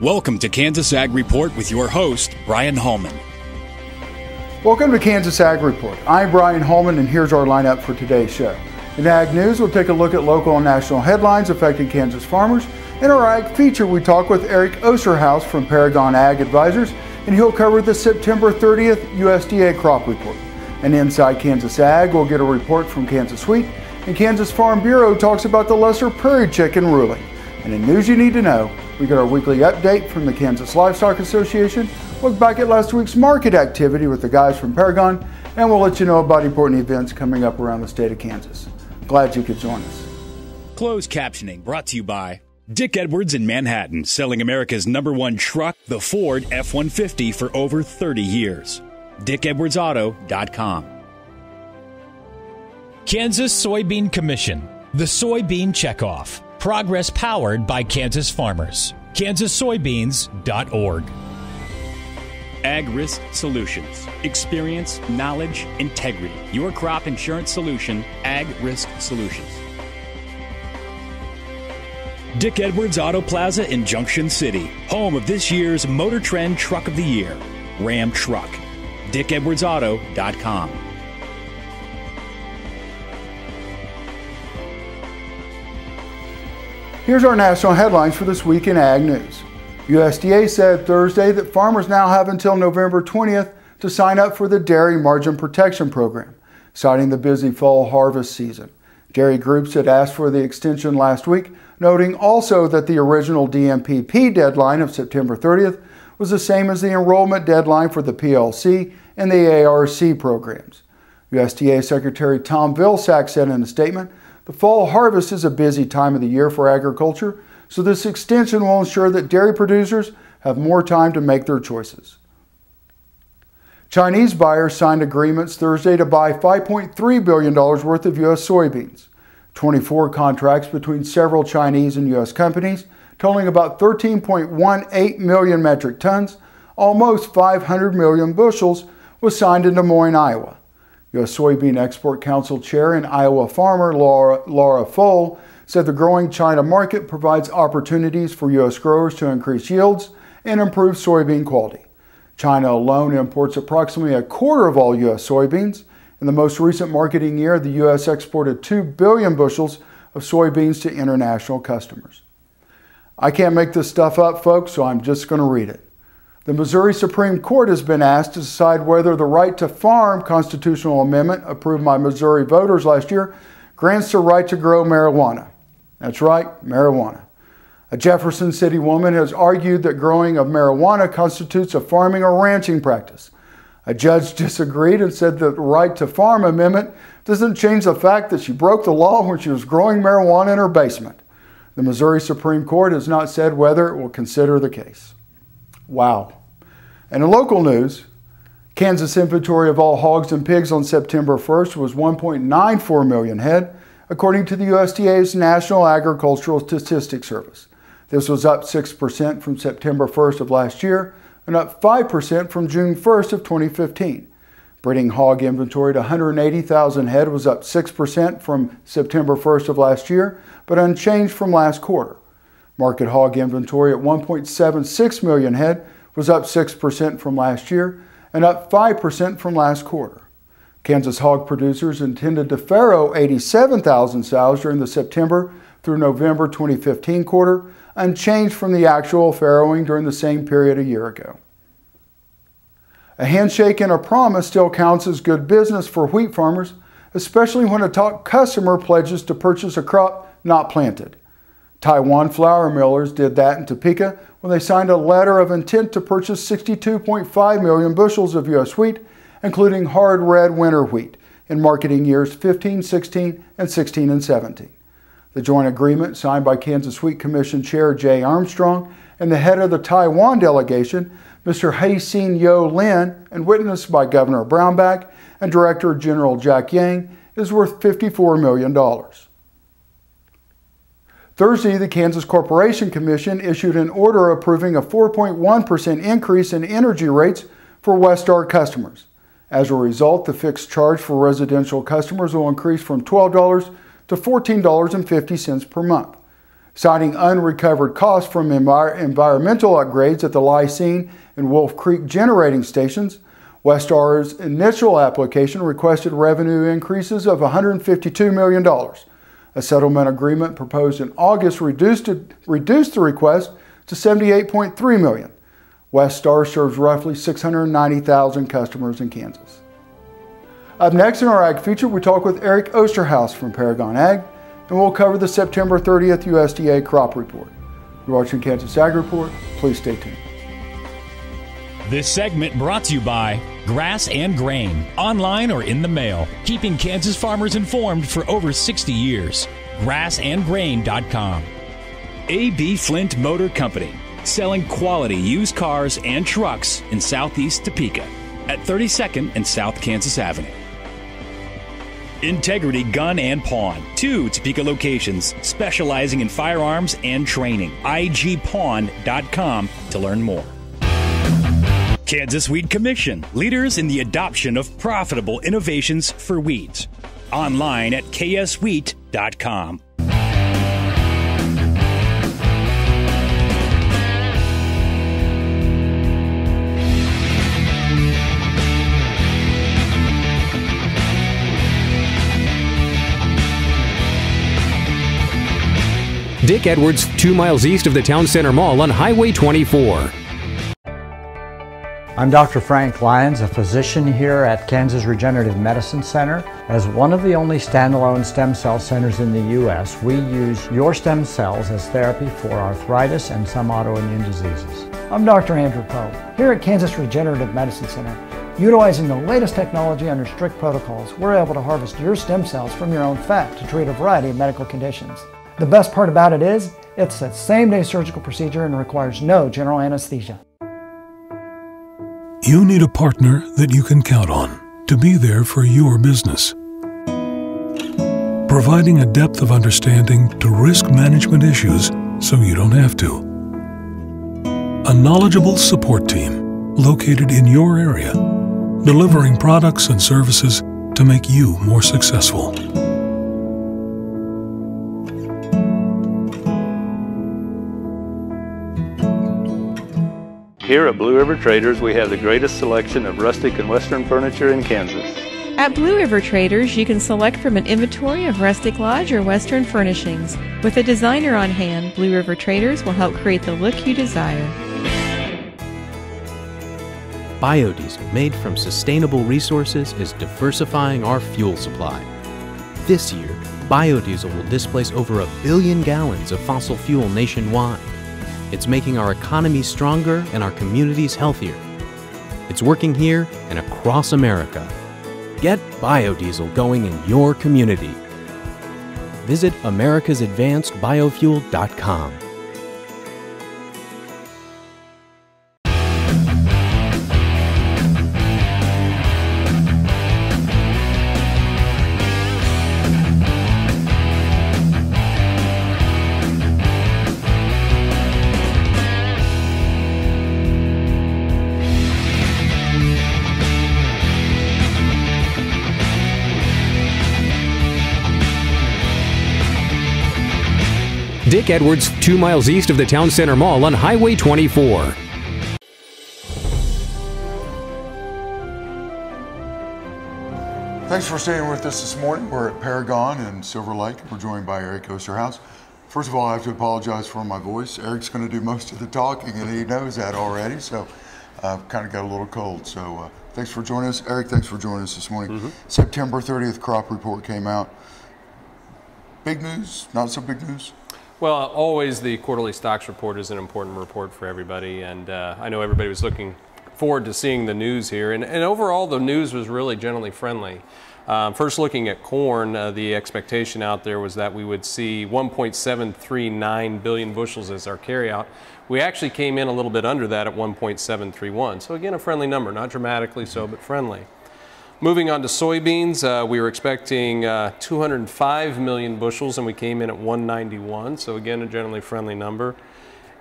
Welcome to Kansas Ag Report with your host, Brian Holman. Welcome to Kansas Ag Report. I'm Brian Holman, and here's our lineup for today's show. In Ag News, we'll take a look at local and national headlines affecting Kansas farmers. In our Ag feature, we talk with Eric Osterhaus from Paragon Ag Advisors, and he'll cover the September 30th USDA crop report. And inside Kansas Ag, we'll get a report from Kansas Wheat, and Kansas Farm Bureau talks about the lesser prairie chicken ruling. And in news you need to know, we got our weekly update from the Kansas Livestock Association, look back at last week's market activity with the guys from Paragon, and we'll let you know about important events coming up around the state of Kansas. Glad you could join us. Closed captioning brought to you by Dick Edwards in Manhattan, selling America's #1 truck, the Ford F-150, for over 30 years. DickEdwardsAuto.com. Kansas Soybean Commission, the Soybean Checkoff. Progress powered by Kansas farmers. kansassoybeans.org. Ag Risk Solutions. Experience, knowledge, integrity. Your crop insurance solution, Ag Risk Solutions. Dick Edwards Auto Plaza in Junction City, home of this year's Motor Trend Truck of the Year, Ram Truck. DickEdwardsAuto.com. Here's our national headlines for this week in Ag News. USDA said Thursday that farmers now have until November 20th to sign up for the Dairy Margin Protection Program, citing the busy fall harvest season. Dairy groups had asked for the extension last week, noting also that the original DMPP deadline of September 30th was the same as the enrollment deadline for the PLC and the ARC programs. USDA Secretary Tom Vilsack said in a statement, "The fall harvest is a busy time of the year for agriculture, so this extension will ensure that dairy producers have more time to make their choices." Chinese buyers signed agreements Thursday to buy $5.3 billion worth of U.S. soybeans. 24 contracts between several Chinese and U.S. companies, totaling about 13.18 million metric tons, almost 500 million bushels, was signed in Des Moines, Iowa. U.S. Soybean Export Council Chair and Iowa farmer Laura Foll said the growing China market provides opportunities for U.S. growers to increase yields and improve soybean quality. China alone imports approximately a quarter of all U.S. soybeans. In the most recent marketing year, the U.S. exported 2 billion bushels of soybeans to international customers. I can't make this stuff up, folks, so I'm just going to read it. The Missouri Supreme Court has been asked to decide whether the right to farm constitutional amendment approved by Missouri voters last year grants the right to grow marijuana. That's right, marijuana. A Jefferson City woman has argued that growing of marijuana constitutes a farming or ranching practice. A judge disagreed and said that the right to farm amendment doesn't change the fact that she broke the law when she was growing marijuana in her basement. The Missouri Supreme Court has not said whether it will consider the case. Wow. And in local news, Kansas inventory of all hogs and pigs on September 1st was 1.94 million head, according to the USDA's National Agricultural Statistics Service. This was up 6% from September 1st of last year and up 5% from June 1st of 2015. Breeding hog inventory at 180,000 head was up 6% from September 1st of last year, but unchanged from last quarter. Market hog inventory at 1.76 million head was up 6% from last year and up 5% from last quarter. Kansas hog producers intended to farrow 87,000 sows during the September through November 2015 quarter, unchanged from the actual farrowing during the same period a year ago. A handshake and a promise still counts as good business for wheat farmers, especially when a top customer pledges to purchase a crop not planted. Taiwan flour millers did that in Topeka when they signed a letter of intent to purchase 62.5 million bushels of U.S. wheat, including hard red winter wheat, in marketing years 15, 16, and 16 and 17. The joint agreement, signed by Kansas Wheat Commission Chair Jay Armstrong and the head of the Taiwan delegation, Mr. Hae-Sin Yo Lin, and witnessed by Governor Brownback and Director General Jack Yang, is worth $54 million. Thursday, the Kansas Corporation Commission issued an order approving a 4.1% increase in energy rates for Westar customers. As a result, the fixed charge for residential customers will increase from $12 to $14.50 per month. citing unrecovered costs from environmental upgrades at the Lysine and Wolf Creek generating stations. Westar's initial application requested revenue increases of $152 million. A settlement agreement proposed in August reduced the request to $78.3 million. Westar serves roughly 690,000 customers in Kansas. Up next in our Ag Feature, we talk with Eric Osterhaus from Paragon Ag, and we'll cover the September 30th USDA crop report. You're watching Kansas Ag Report. Please stay tuned. This segment brought to you by Grass and Grain, online or in the mail, keeping Kansas farmers informed for over 60 years. GrassandGrain.com. A.B. Flint Motor Company, selling quality used cars and trucks in Southeast Topeka at 32nd and South Kansas Avenue. Integrity Gun and Pawn, 2 Topeka locations specializing in firearms and training. igpawn.com to learn more. Kansas Weed Commission, leaders in the adoption of profitable innovations for weeds. Online at kswheat.com. Dick Edwards, 2 miles east of the town center mall on Highway 24. I'm Dr. Frank Lyons, a physician here at Kansas Regenerative Medicine Center. As one of the only standalone stem cell centers in the U.S., we use your stem cells as therapy for arthritis and some autoimmune diseases. I'm Dr. Andrew Poe, here at Kansas Regenerative Medicine Center. Utilizing the latest technology under strict protocols, we're able to harvest your stem cells from your own fat to treat a variety of medical conditions. The best part about it is, it's a same-day surgical procedure and requires no general anesthesia. You need a partner that you can count on to be there for your business. Providing a depth of understanding to risk management issues so you don't have to. A knowledgeable support team located in your area, delivering products and services to make you more successful. Here at Blue River Traders, we have the greatest selection of rustic and western furniture in Kansas. At Blue River Traders, you can select from an inventory of rustic lodge or western furnishings. With a designer on hand, Blue River Traders will help create the look you desire. Biodiesel made from sustainable resources is diversifying our fuel supply. This year, biodiesel will displace over 1 billion gallons of fossil fuel nationwide. It's making our economy stronger and our communities healthier. It's working here and across America. Get biodiesel going in your community. Visit americasadvancedbiofuel.com. Dick Edwards, 2 miles east of the town center mall on Highway 24. Thanks for staying with us this morning. We're at Paragon in Silver Lake. We're joined by Eric Osterhaus. First of all, I have to apologize for my voice. Eric's going to do most of the talking, and he knows that already, so I've kind of got a little cold. So thanks for joining us. Eric, thanks for joining us this morning. September 30th crop report came out. Big news, not so big news? Well, always the quarterly stocks report is an important report for everybody, and I know everybody was looking forward to seeing the news here, and overall the news was really generally friendly. First, looking at corn, the expectation out there was that we would see 1.739 billion bushels as our carryout. We actually came in a little bit under that at 1.731, so again a friendly number, not dramatically so, but friendly. Moving on to soybeans, we were expecting 205 million bushels and we came in at 191, so again a generally friendly number.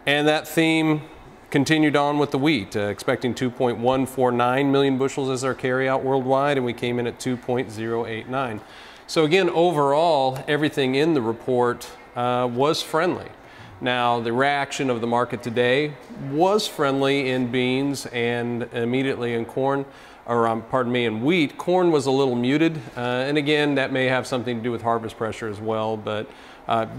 And that theme continued on with the wheat, expecting 2.149 million bushels as our carryout worldwide, and we came in at 2.089. So again, overall, everything in the report was friendly. Now, the reaction of the market today was friendly in beans and immediately in corn, or pardon me, in wheat. Corn was a little muted, and again, that may have something to do with harvest pressure as well, but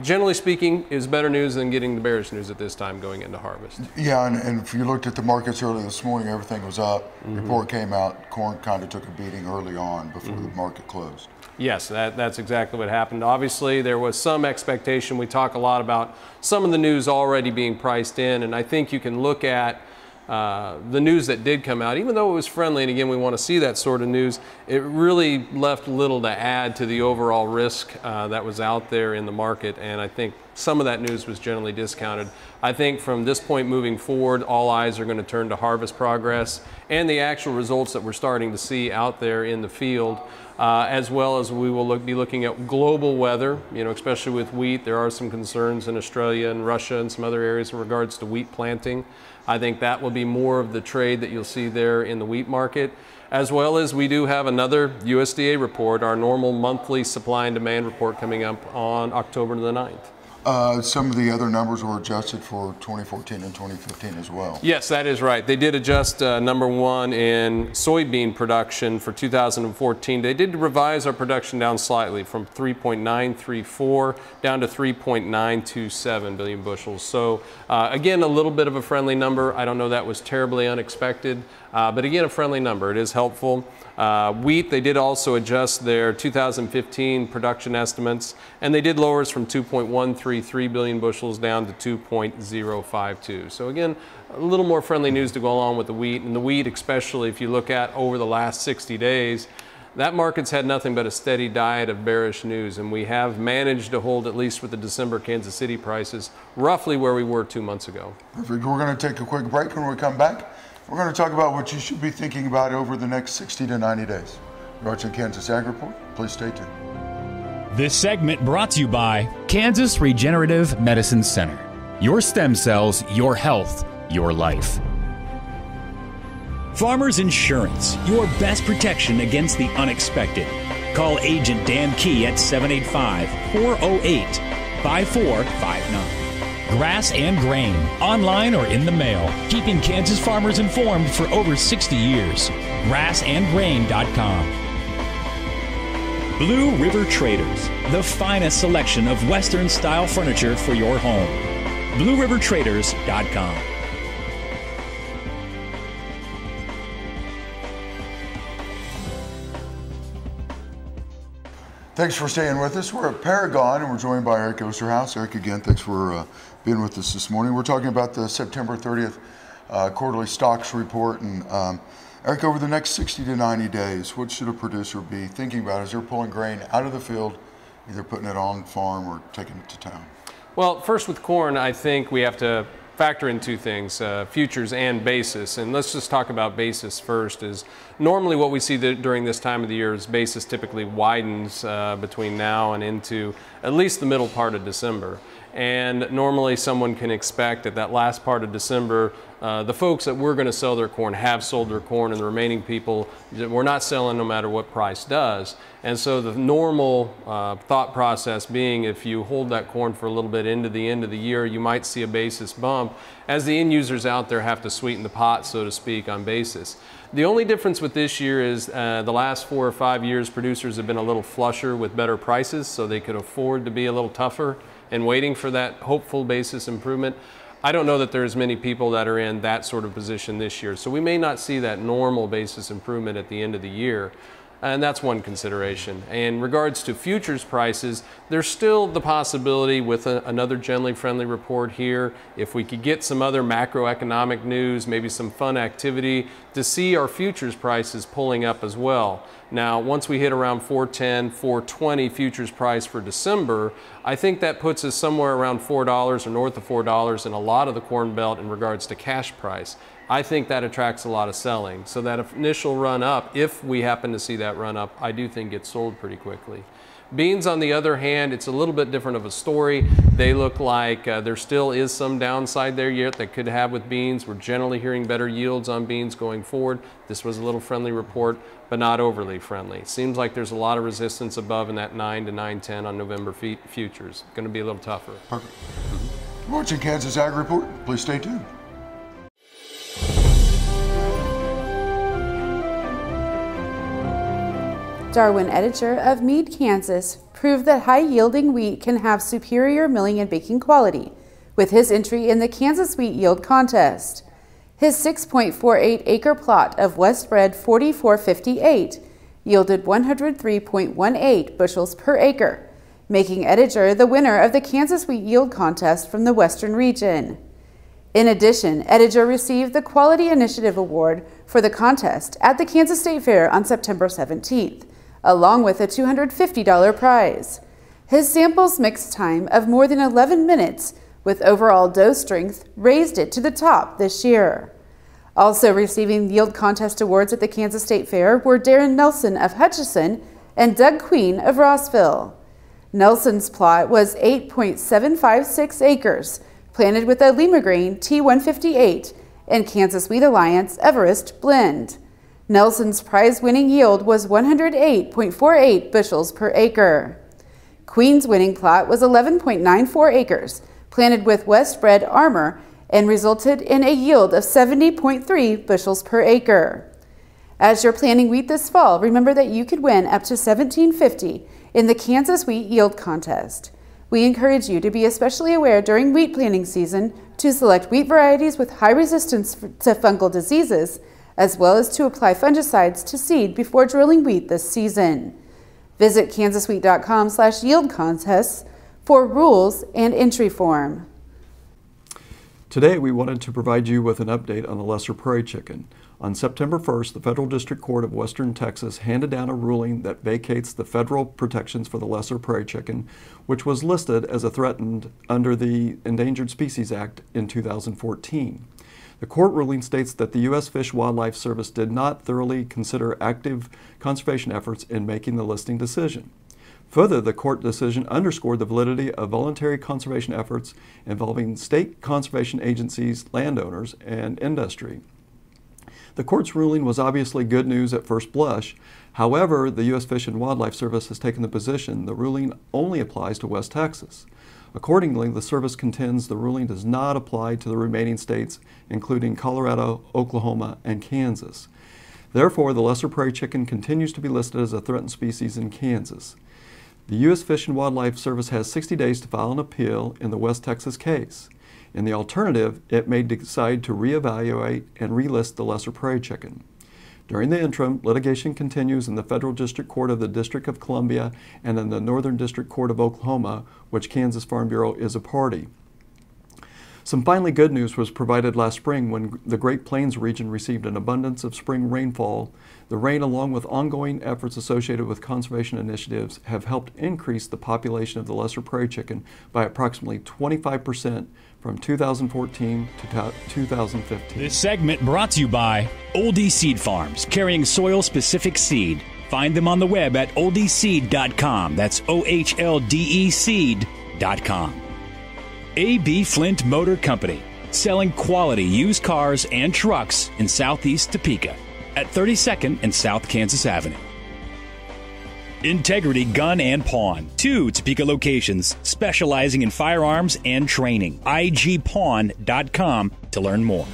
generally speaking, is better news than getting the bearish news at this time going into harvest. Yeah, and if you looked at the markets early this morning, everything was up. Report came out, corn kind of took a beating early on before the market closed. Yes, that's exactly what happened. Obviously, there was some expectation. We talk a lot about some of the news already being priced in, and I think you can look at the news that did come out, even though it was friendly, and again, we want to see that sort of news, it really left little to add to the overall risk that was out there in the market, and I think some of that news was generally discounted. I think from this point moving forward, all eyes are going to turn to harvest progress and the actual results that we're starting to see out there in the field. As well as we will be looking at global weather, especially with wheat. There are some concerns in Australia and Russia and some other areas in regards to wheat planting. I think that will be more of the trade that you'll see there in the wheat market, as well as we do have another USDA report, our normal monthly supply and demand report coming up on October the 9th. Some of the other numbers were adjusted for 2014 and 2015 as well. Yes, that is right. They did adjust number one in soybean production for 2014. They did revise our production down slightly from 3.934 down to 3.927 billion bushels. So again, a little bit of a friendly number. I don't know that was terribly unexpected, but again, a friendly number. It is helpful. Wheat, they did also adjust their 2015 production estimates, and they did lower us from 2.133 billion bushels down to 2.052. So again, a little more friendly news to go along with the wheat. And the wheat, especially if you look at over the last 60 days, that market's had nothing but a steady diet of bearish news, and we have managed to hold, at least with the December Kansas City prices, roughly where we were 2 months ago. Perfect. We're going to take a quick break. When we come back, we're going to talk about what you should be thinking about over the next 60 to 90 days. You're watching Kansas Ag Report. Please stay tuned. This segment brought to you by Kansas Regenerative Medicine Center. Your stem cells, your health, your life. Farmers Insurance, your best protection against the unexpected. Call Agent Dan Key at 785-408-5459. Grass and Grain, online or in the mail, keeping Kansas farmers informed for over 60 years. GrassandGrain.com. Blue River Traders, the finest selection of Western-style furniture for your home. BlueRiverTraders.com. Thanks for staying with us. We're at Paragon, and we're joined by Eric Osterhaus. Eric, again, thanks for being with us this morning. We're talking about the September 30th quarterly stocks report. And Eric, over the next 60 to 90 days, what should a producer be thinking about as they're pulling grain out of the field, either putting it on farm or taking it to town? Well, first with corn, I think we have to factor in two things, futures and basis. And let's just talk about basis first. Is normally what we see during this time of the year is basis typically widens between now and into at least the middle part of December. And normally someone can expect at that last part of December, the folks that we're going to sell their corn have sold their corn, and the remaining people, we're not selling no matter what price does. And so the normal thought process being, if you hold that corn for a little bit into the end of the year, you might see a basis bump as the end users out there have to sweeten the pot, so to speak, on basis. The only difference with this year is the last 4 or 5 years, producers have been a little flusher with better prices, so they could afford to be a little tougher and waiting for that hopeful basis improvement. I don't know that there's many people that are in that sort of position this year, so we may not see that normal basis improvement at the end of the year. And that's one consideration. In regards to futures prices, there's still the possibility with another generally friendly report here, if we could get some other macroeconomic news, maybe some fun activity, to see our futures prices pulling up as well. Now, once we hit around 410, 420 futures price for December, I think that puts us somewhere around $4 or north of $4 in a lot of the Corn Belt in regards to cash price. I think that attracts a lot of selling. So that initial run up, if we happen to see that run up, I do think gets sold pretty quickly. Beans, on the other hand, it's a little bit different of a story. They look like there still is some downside there yet that could have with beans. We're generally hearing better yields on beans going forward. This was a little friendly report, but not overly friendly. Seems like there's a lot of resistance above in that 9 to 9.10 on November futures. Going to be a little tougher. Perfect. Watching Kansas Ag Report, please stay tuned. Darwin Editor of Meade, Kansas, proved that high-yielding wheat can have superior milling and baking quality with his entry in the Kansas Wheat Yield Contest. His 6.48-acre plot of Westbred 4458 yielded 103.18 bushels per acre, making Editor the winner of the Kansas Wheat Yield Contest from the Western region. In addition, Editor received the Quality Initiative Award for the contest at the Kansas State Fair on September 17th, along with a $250 prize. His samples mix time of more than 11 minutes with overall dough strength raised it to the top this year. Also receiving yield contest awards at the Kansas State Fair were Darren Nelson of Hutchison and Doug Queen of Rossville. Nelson's plot was 8.756 acres, planted with a Lima grain T158 and Kansas Wheat Alliance Everest blend. Nelson's prize-winning yield was 108.48 bushels per acre. Queen's winning plot was 11.94 acres, planted with Westbred Armor, and resulted in a yield of 70.3 bushels per acre. As you're planting wheat this fall, remember that you could win up to $1,750 in the Kansas Wheat Yield Contest. We encourage you to be especially aware during wheat planting season to select wheat varieties with high resistance to fungal diseases, as well as to apply fungicides to seed before drilling wheat this season. Visit kansaswheat.com/yield contests for rules and entry form. Today we wanted to provide you with an update on the lesser prairie chicken. On September 1st, the Federal District Court of Western Texas handed down a ruling that vacates the federal protections for the lesser prairie chicken, which was listed as a threatened under the Endangered Species Act in 2014. The court ruling states that the U.S. Fish and Wildlife Service did not thoroughly consider active conservation efforts in making the listing decision. Further, the court decision underscored the validity of voluntary conservation efforts involving state conservation agencies, landowners, and industry. The court's ruling was obviously good news at first blush. However, the U.S. Fish and Wildlife Service has taken the position the ruling only applies to West Texas. Accordingly, the service contends the ruling does not apply to the remaining states, including Colorado, Oklahoma, and Kansas. Therefore, the lesser prairie chicken continues to be listed as a threatened species in Kansas. The U.S. Fish and Wildlife Service has 60 days to file an appeal in the West Texas case. In the alternative, it may decide to reevaluate and relist the lesser prairie chicken. During the interim, litigation continues in the Federal District Court of the District of Columbia and in the Northern District Court of Oklahoma, which Kansas Farm Bureau is a party. Some finally good news was provided last spring when the Great Plains region received an abundance of spring rainfall. The rain, along with ongoing efforts associated with conservation initiatives, have helped increase the population of the lesser prairie chicken by approximately 25% from 2014 to 2015. This segment brought to you by Oldie Seed Farms, carrying soil-specific seed. Find them on the web at oldieseed.com. That's OHLDE seed.com. A.B. Flint Motor Company, selling quality used cars and trucks in Southeast Topeka at 32nd and South Kansas Avenue. Integrity Gun and Pawn, 2 Topeka locations specializing in firearms and training. igpawn.com to learn more.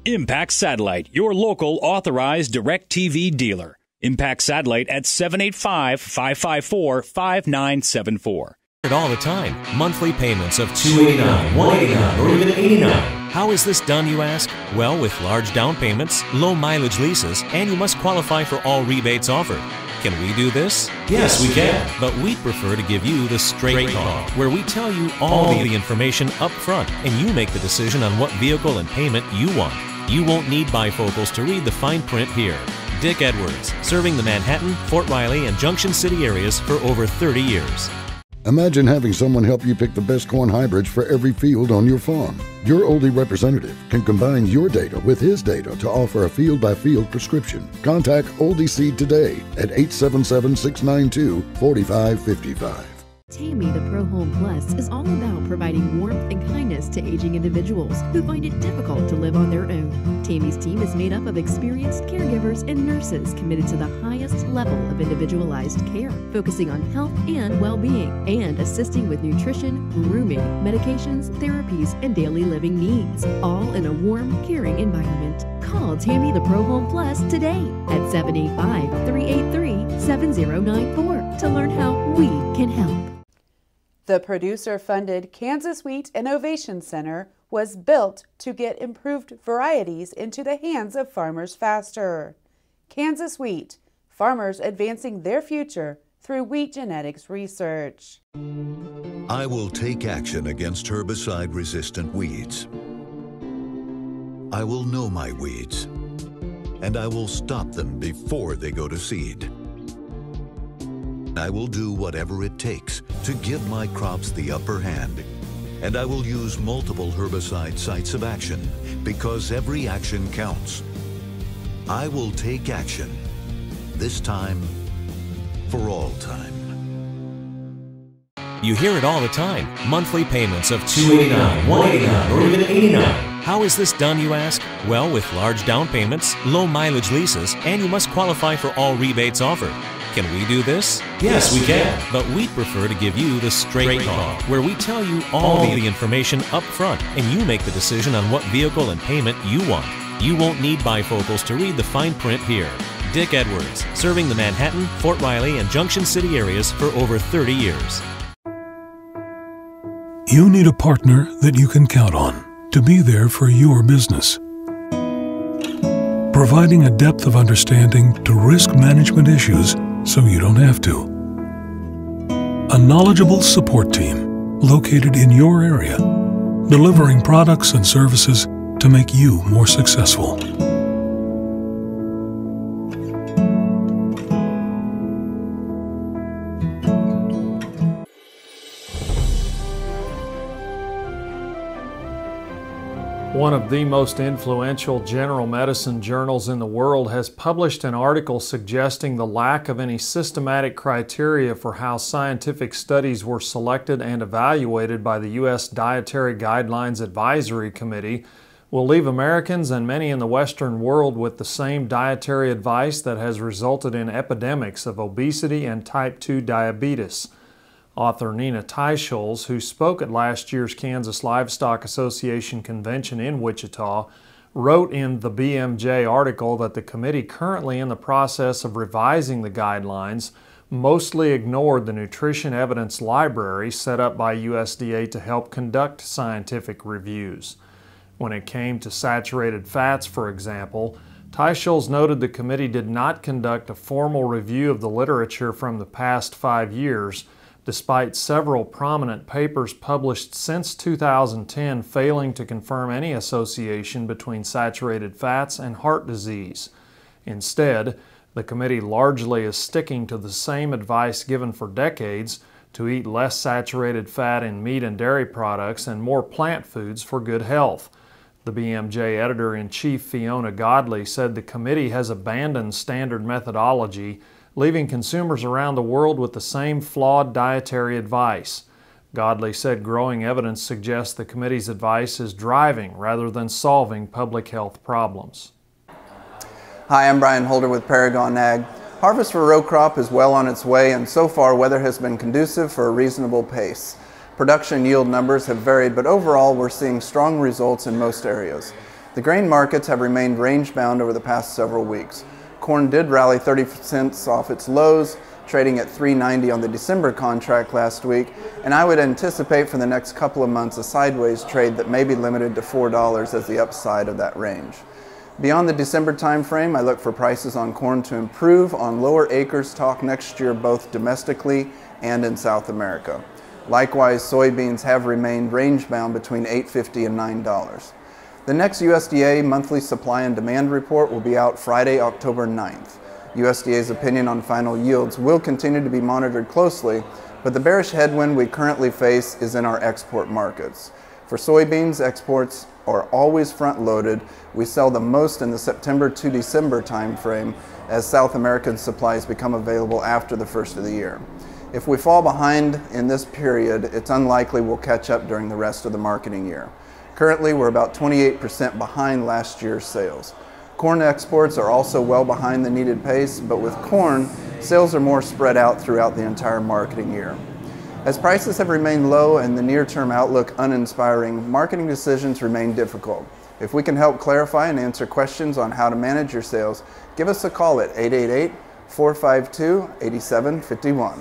Impact Satellite, your local authorized DirecTV dealer. Impact Satellite at 785-554-5974. All the time. Monthly payments of $289, $189, or even $89. How is this done, you ask? Well, with large down payments, low mileage leases, and you must qualify for all rebates offered. Can we do this? Yes, we can. But we'd prefer to give you the straight talk, where we tell you all the information up front, and you make the decision on what vehicle and payment you want. You won't need bifocals to read the fine print here. Dick Edwards, serving the Manhattan, Fort Riley, and Junction City areas for over 30 years. Imagine having someone help you pick the best corn hybrids for every field on your farm. Your Oldie representative can combine your data with his data to offer a field-by-field prescription. Contact Oldie Seed today at 877-692-4555. Tammy the Pro Home Plus is all about providing warmth and kindness to aging individuals who find it difficult to live on their own. Tammy's team is made up of experienced caregivers and nurses committed to the highest level of individualized care, focusing on health and well-being, and assisting with nutrition, grooming, medications, therapies, and daily living needs, all in a warm, caring environment. Call Tammy the Pro Home Plus today at 785-383-7094 to learn how we can help. The producer-funded Kansas Wheat Innovation Center was built to get improved varieties into the hands of farmers faster. Kansas Wheat, farmers advancing their future through wheat genetics research. I will take action against herbicide-resistant weeds. I will know my weeds, and I will stop them before they go to seed. I will do whatever it takes to give my crops the upper hand, and I will use multiple herbicide sites of action because every action counts. I will take action, this time for all time. You hear it all the time. Monthly payments of $289, $189, or even $89. How is this done, you ask? Well, with large down payments, low mileage leases, and you must qualify for all rebates offered. Can we do this? Yes, we can. But we'd prefer to give you the straight talk, where we tell you all the information up front, and you make the decision on what vehicle and payment you want. You won't need bifocals to read the fine print here. Dick Edwards, serving the Manhattan, Fort Riley, and Junction City areas for over 30 years. You need a partner that you can count on to be there for your business, providing a depth of understanding to risk management issues so you don't have to. A knowledgeable support team located in your area, delivering products and services to make you more successful. One of the most influential general medicine journals in the world has published an article suggesting the lack of any systematic criteria for how scientific studies were selected and evaluated by the U.S. Dietary Guidelines Advisory Committee will leave Americans and many in the Western world with the same dietary advice that has resulted in epidemics of obesity and type 2 diabetes. Author Nina Teicholz, who spoke at last year's Kansas Livestock Association convention in Wichita, wrote in the BMJ article that the committee, currently in the process of revising the guidelines, mostly ignored the nutrition evidence library set up by USDA to help conduct scientific reviews. When it came to saturated fats, for example, Teicholz noted the committee did not conduct a formal review of the literature from the past 5 years, despite several prominent papers published since 2010 failing to confirm any association between saturated fats and heart disease. Instead, the committee largely is sticking to the same advice given for decades to eat less saturated fat in meat and dairy products and more plant foods for good health. The BMJ editor-in-chief Fiona Godley said the committee has abandoned standard methodology, leaving consumers around the world with the same flawed dietary advice. Godley said growing evidence suggests the committee's advice is driving rather than solving public health problems. Hi, I'm Brian Holder with Paragon Ag. Harvest for row crop is well on its way, and so far weather has been conducive for a reasonable pace. Production yield numbers have varied, but overall we're seeing strong results in most areas. The grain markets have remained range-bound over the past several weeks. Corn did rally 30 cents off its lows, trading at $3.90 on the December contract last week, and I would anticipate for the next couple of months a sideways trade that may be limited to $4 as the upside of that range. Beyond the December timeframe, I look for prices on corn to improve on lower acres talk next year, both domestically and in South America. Likewise, soybeans have remained range-bound between $8.50 and $9. The next USDA monthly supply and demand report will be out Friday, October 9th. USDA's opinion on final yields will continue to be monitored closely, but the bearish headwind we currently face is in our export markets. For soybeans, exports are always front-loaded. We sell the most in the September to December timeframe as South American supplies become available after the first of the year. If we fall behind in this period, it's unlikely we'll catch up during the rest of the marketing year. Currently, we're about 28% behind last year's sales. Corn exports are also well behind the needed pace, but with corn, sales are more spread out throughout the entire marketing year. As prices have remained low and the near-term outlook uninspiring, marketing decisions remain difficult. If we can help clarify and answer questions on how to manage your sales, give us a call at 888-452-8751.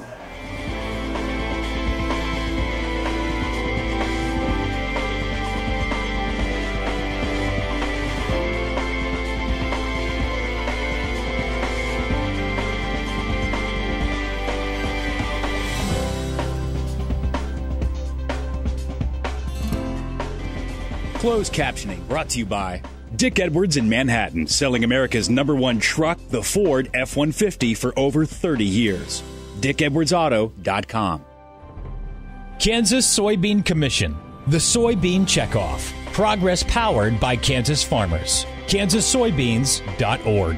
Closed captioning brought to you by Dick Edwards in Manhattan, selling America's #1 truck, the Ford F-150, for over 30 years. DickEdwardsAuto.com. Kansas Soybean Commission, the Soybean Checkoff. Progress powered by Kansas farmers. kansassoybeans.org.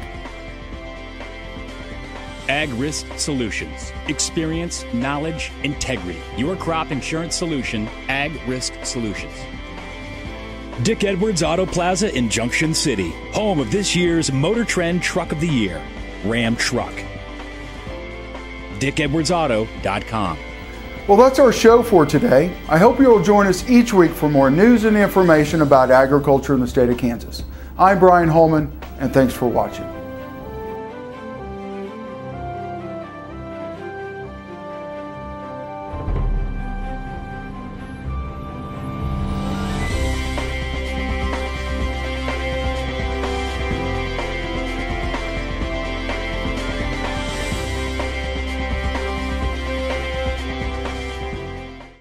Ag Risk Solutions. Experience, knowledge, integrity. Your crop insurance solution, Ag Risk Solutions. Dick Edwards Auto Plaza in Junction City, home of this year's Motor Trend Truck of the Year, Ram Truck. DickEdwardsAuto.com. Well, that's our show for today. I hope you'll join us each week for more news and information about agriculture in the state of Kansas. I'm Brian Holman, and thanks for watching.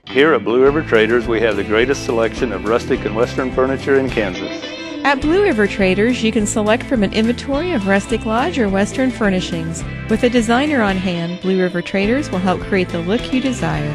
Here at Blue River Traders, we have the greatest selection of rustic and western furniture in Kansas. At Blue River Traders, you can select from an inventory of rustic lodge or western furnishings. With a designer on hand, Blue River Traders will help create the look you desire.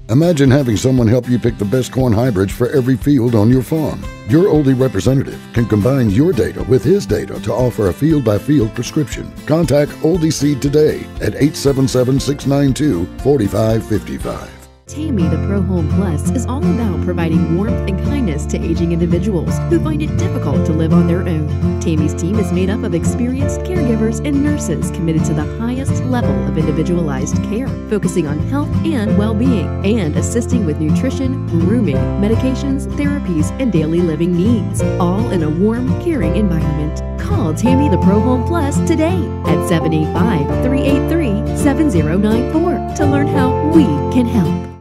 Imagine having someone help you pick the best corn hybrids for every field on your farm. Your Oldie representative can combine your data with his data to offer a field-by-field prescription. Contact Oldie Seed today at 877-692-4555. Tammy the Pro Home Plus is all about providing warmth and kindness to aging individuals who find it difficult to live on their own. Tammy's team is made up of experienced caregivers and nurses committed to the highest level of individualized care, focusing on health and well-being, and assisting with nutrition, grooming, medications, therapies, and daily living needs, all in a warm, caring environment. Call Tammy the Pro Home Plus today at 785-383-7094 to learn how we can help.